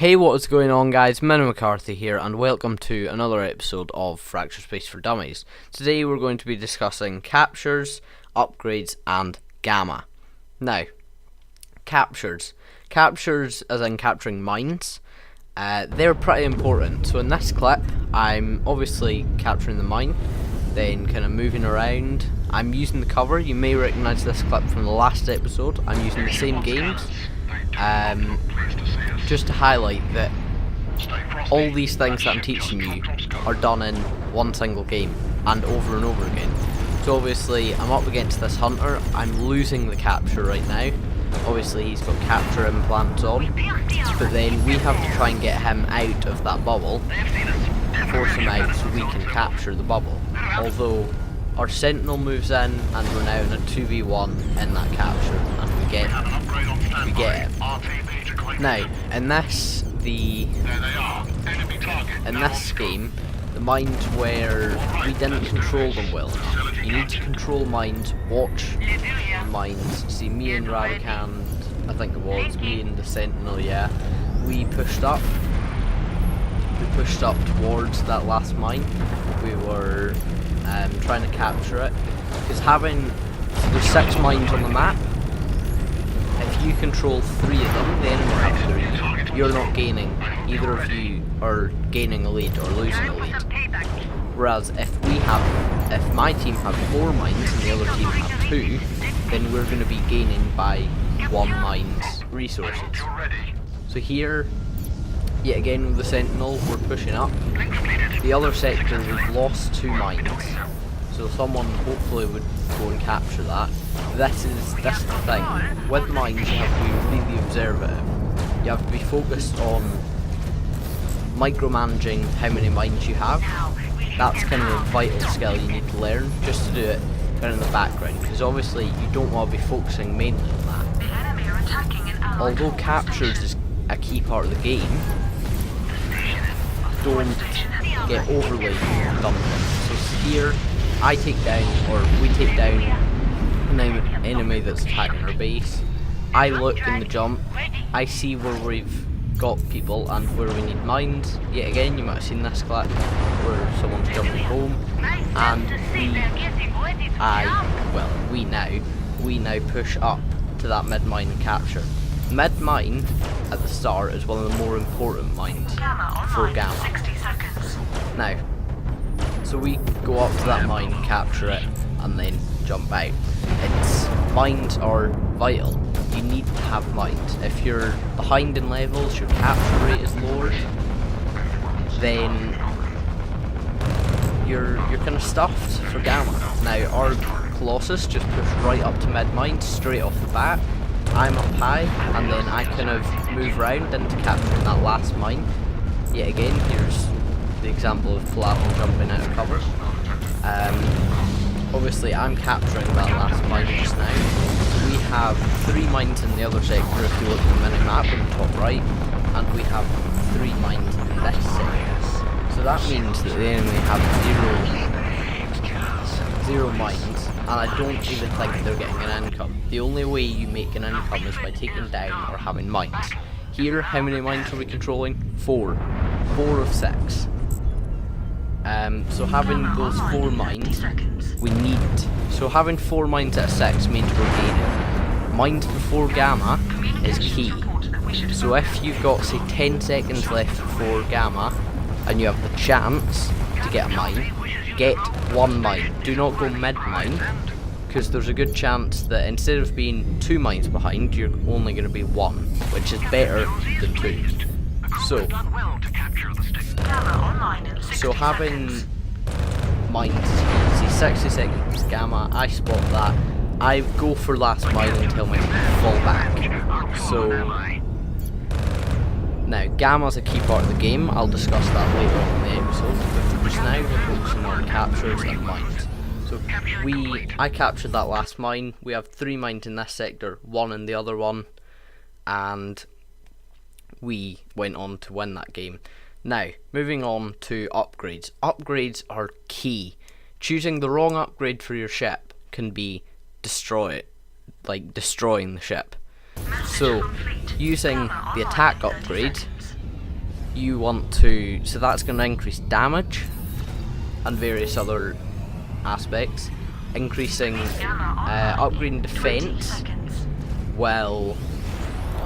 Hey, what is going on, guys? Minnie McCarthy here, and welcome to another episode of Fracture Space for Dummies. Today we're going to be discussing captures, upgrades, and gamma. Now, captures. Captures, as in capturing mines, they're pretty important. So in this clip, I'm obviously capturing the mine, then kind of moving around. I'm using the cover. You may recognise this clip from the last episode. I'm using the same games. Just to highlight that all these things that I'm teaching you are done in one single game and over again. So obviously I'm up against this hunter. I'm losing the capture right now. Obviously he's got capture implants on, but then we have to try and get him out of that bubble, force him out so we can capture the bubble. Although our sentinel moves in and we're now in a 2v1 in that capture and we get it. Now, in this game, the mines where we didn't control them well enough. You need to control mines, watch the mines. See, me and Ravikant, I think it was, me and the sentinel, yeah, we pushed up towards that last mine. We were trying to capture it, because there's 6 mines on the map. If you control 3 of them, the enemy have 3. You're not gaining. Either of you are gaining a lead or losing a lead. Whereas if my team have 4 mines and the other team have 2, then we're going to be gaining by 1 mine's resources. So here, yet again with the sentinel, we're pushing up. The other sector, we've lost 2 mines. So someone hopefully would go and capture that. This is the thing. With mines, you have to be really observative. You have to be focused on micromanaging how many mines you have. That's kind of a vital skill you need to learn, just to do it kind of in the background, because obviously you don't want to be focusing mainly on that. Although captures is a key part of the game, don't get overly done with it. So here, we take down an enemy that's attacking our base. I look in the jump, I see where we've got people and where we need mines. Yet again, you might have seen this clip where someone's jumping home, and we now push up to that mid mine and capture. Mid mine at the start is one of the more important mines for gamma. Now, so we go up to that mine, capture it, and then jump out. Mines are vital. You need to have mines. If you're behind in levels, your capture rate is lowered, then you're kind of stuffed for gamma. Now, our Colossus just pushed right up to mid mine straight off the bat. I'm up high, and then I kind of move around into capturing that last mine. Yet again, here's the example of Falafel jumping out of cover. Obviously I'm capturing that last mine just now. We have 3 mines in the other sector if you look at the mini-map in the top right, and we have 3 mines in this sector. So that means that the enemy have 0 mines, and I don't even think they're getting an income. The only way you make an income is by taking down or having mines. Here, how many mines are we controlling? 4. 4 of 6. So having those 4 mines, having 4 mines at a 6 means we're gaining. Mines before gamma is key. So if you've got, say, 10 seconds left before gamma, and you have the chance to get a mine, get 1 mine. Do not go mid-mine, because there's a good chance that instead of being 2 mines behind, you're only going to be 1, which is better than 2. So having mines, see 60 seconds gamma, I spot that, I go for last mine until my team fall back. So now gamma's a key part of the game, I'll discuss that later on in the episode, but just now we're focusing on captures and mines. So I captured that last mine, we have 3 mines in this sector, 1 in the other one, and we went on to win that game. Now, moving on to upgrades. Upgrades are key. Choosing the wrong upgrade for your ship can be destroying the ship. So, using the attack upgrade, you want to, so that's going to increase damage and various other aspects. Increasing, upgrading defense will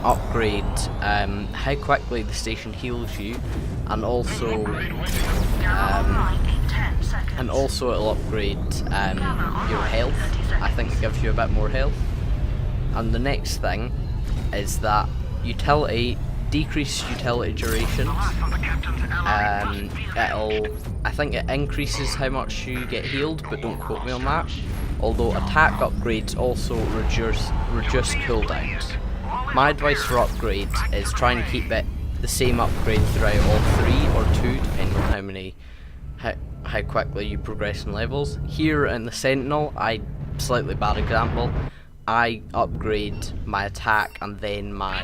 upgrade how quickly the station heals you, and also it'll upgrade your health. I think it gives you a bit more health. And the next thing is that utility, decreased utility duration. I think it increases how much you get healed, but don't quote me on that. Although attack upgrades also reduce cooldowns. My advice for upgrades is try and keep it the same upgrade throughout all 3 or 2, depending on how quickly you progress in levels. Here in the Sentinel, slightly bad example, I upgrade my attack and then my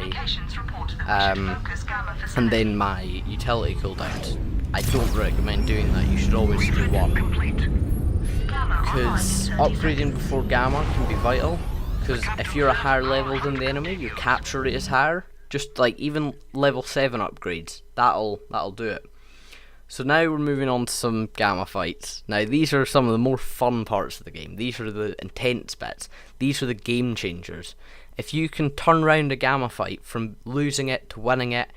utility cooldowns. I don't recommend doing that. You should always do one, because upgrading before Gamma can be vital. Because if you're a higher level than the enemy, your capture rate is higher. Just like even level 7 upgrades, that'll do it. So now we're moving on to some Gamma fights. Now these are some of the more fun parts of the game. These are the intense bits. These are the game changers. If you can turn around a Gamma fight from losing it to winning it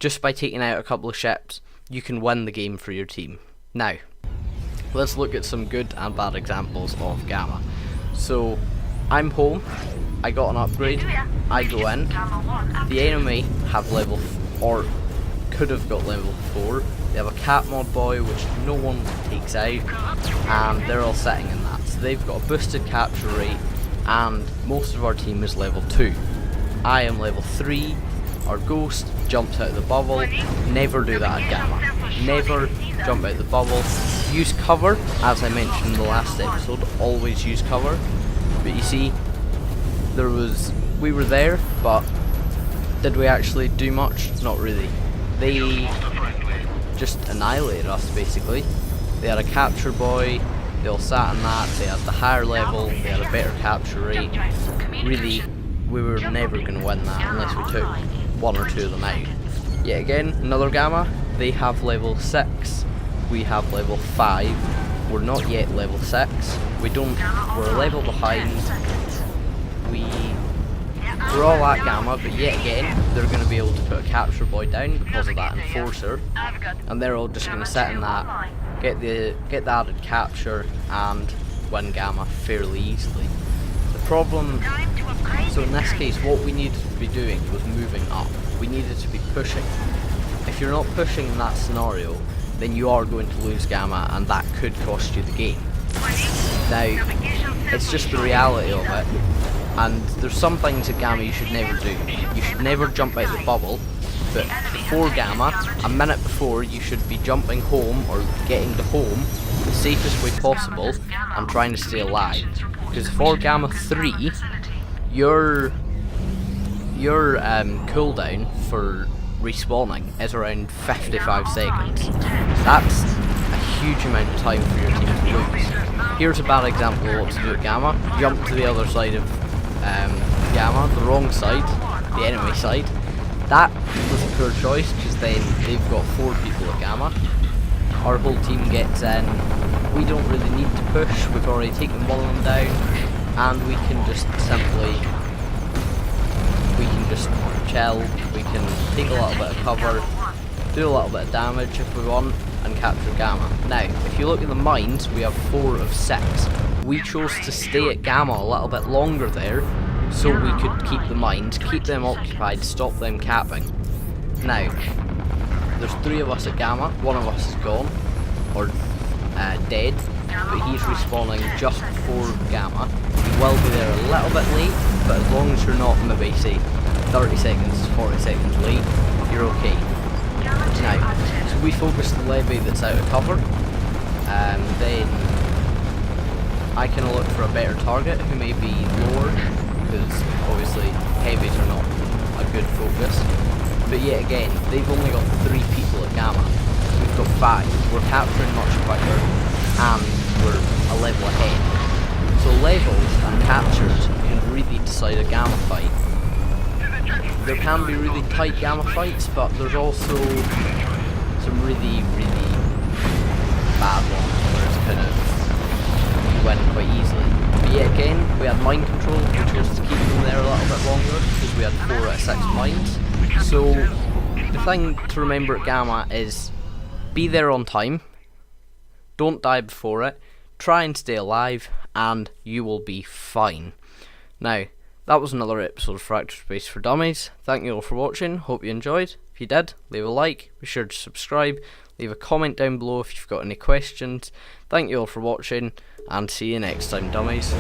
just by taking out a couple of ships, you can win the game for your team. Now, let's look at some good and bad examples of Gamma. So, I'm home, I got an upgrade, I go in, the enemy have level, or could have got level 4, they have a cat mod boy which no one takes out, and they're all sitting in that. So they've got a boosted capture rate, and most of our team is level 2. I am level 3, our ghost jumps out of the bubble. Never do that at Gamma. Never jump out the bubble. Use cover, as I mentioned in the last episode, always use cover. But you see, we were there, but did we actually do much? Not really. They just annihilated us, basically. They had a capture boy, they all sat in that, they had the higher level, they had a better capture rate. Really, we were never going to win that unless we took 1 or 2 of them out. Yet again, another Gamma, they have level 6, we have level 5, we're not yet level 6, we're a level behind, we're all at Gamma, but yet again, they're going to be able to put a capture boy down because of that enforcer, and they're all just going to sit in that, get the added capture, and win Gamma fairly easily. The problem, so in this case, what we needed to be doing was moving up. We needed to be pushing. If you're not pushing in that scenario, then you are going to lose Gamma, and that could cost you the game. Now, it's just the reality of it, and there's some things at Gamma you should never do. You should never jump out the bubble, but before Gamma, a minute before, you should be jumping home or getting to home the safest way possible and trying to stay alive. Because for Gamma 3, your cooldown for respawning is around 55 seconds. That's a huge amount of time for your team to lose. Here's a bad example of what to do at Gamma. Jump to the other side of Gamma, the wrong side, the enemy side. That was a poor choice, because then they've got 4 people at Gamma. Our whole team gets in, we don't really need to push, we've already taken one of them down, and we can just chill, we can take a little bit of cover, do a little bit of damage if we want, and capture Gamma. Now, if you look at the mines, we have 4 of 6. We chose to stay at Gamma a little bit longer there, so we could keep the mines, keep them occupied, stop them capping. Now, there's 3 of us at Gamma, 1 of us is gone, or dead, but he's respawning just before Gamma. He will be there a little bit late, but as long as you're not maybe say 30 seconds, 40 seconds late, you're okay. Now, so we focus the levy that's out of cover, and then I can look for a better target who may be lower, because obviously heavies are not a good focus. But yet again, they've only got 3 people at Gamma. We've got 5. We're capturing much quicker, and we're a level ahead. So levels and captures can really decide a Gamma fight. there can be really tight Gamma fights, but there's also some really, really bad ones where it's kind of, you win quite easily. But yet again, we had mind control, we chose to keep them there a little bit longer because we had 4 out of 6 mines. So the thing to remember at Gamma is be there on time, don't die before it, try and stay alive, and you will be fine. Now, that was another episode of Fractured Space for Dummies. Thank you all for watching, hope you enjoyed. If you did, leave a like, be sure to subscribe, leave a comment down below if you've got any questions. Thank you all for watching, and see you next time, dummies.